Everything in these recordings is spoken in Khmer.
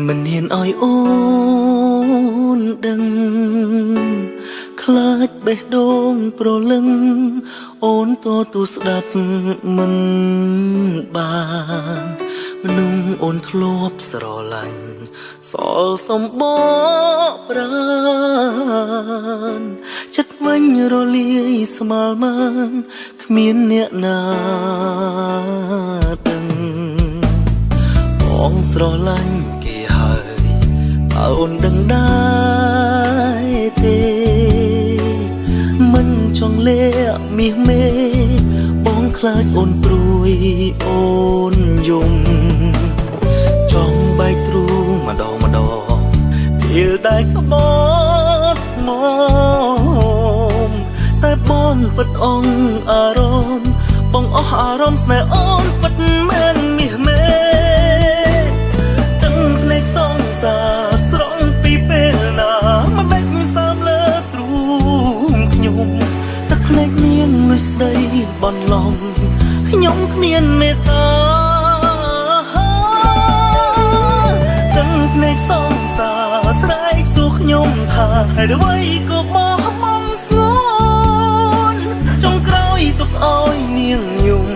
មិនហ៊ានឲ្យអូនដឹងខ្លាចបេះដូងប្រលឹងអូនតទូស្ដាប់មិនបានមនុស្សអូនធ្លាប់ស្រឡាញ់សល់សំបកប្រានចិត្តវិញរលាយស្មាលមានគ្មានអ្នកណាដឹងបងស្រឡាញ់គេហើយតើអូនដឹងដែរទេមិនចង់លាក់មាសមេបងខ្លាចអូនព្រួយអូនយំចង់បែកទ្រូងម្ដងពេលដែលក្បត់មកតែបងពិតអងអារម្មណ៍បងអស់អារម្មណ៍ស្នេហ៍អូនពិតមែនមាសមេទឹកភ្នែកសងសាស្រង់ពីពេលណាមកបែកសាមលើទ្រូងខ្ញុំទឹកភ្នែកនាងលុយស្ដីបន់ឡងខ្ញុំគ្មានមេត្តាទឹកភ្នែកសងសាស្រែកសួរខ្ញុំថាហេតុអ្វីក៏បោះបង់ស្ងួនចុងក្រោយទុកឲ្យនាងយំ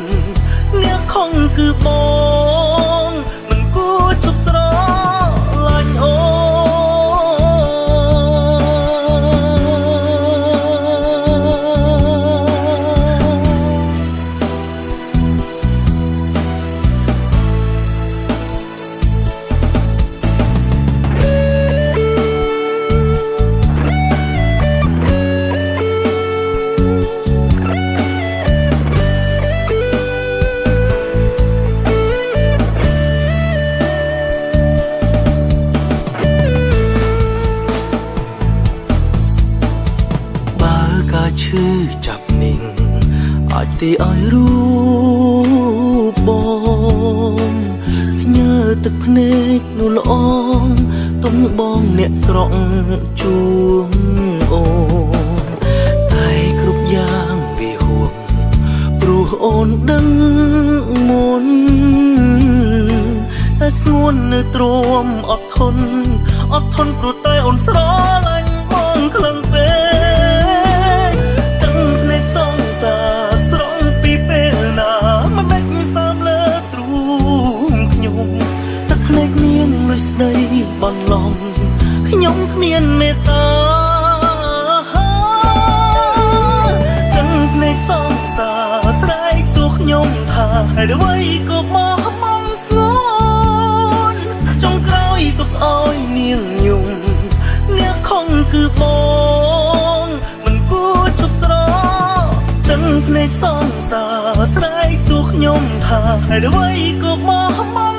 អ្នកខំគឺបងមិនគួរជប់ស្រឡាញ់អូឈឺចាប់នាងអាចទីឲ្យរូបបងញើទឹកភ្នែកនោះល្អងទុំបងអ្នកស្រក់ជួងអូនតែគ្រប់យ៉ាងវាហួងព្រោះអូនដឹងមុនតែស្ងួននៅទ្រាំអត់ធន់ព្រោះតែអូនស្រឡាញ់បងខ្លាំងពេកស្ដីបន់ឡំខ្ញុំគ្មានមេត្តាទឹកភ្នែកសងសាស្រែកសួរខ្ញុំថាហេតុអ្វីក៏បោះបង់ស្ងួនចុងក្រោយទុកឲ្យនាងយំអ្នកខំគឺបងមិនគួរជប់ស្រទឹកភ្នែកសងសាស្រែកសួរខ្ញុំថាហេតុអ្វីក៏បោះបង់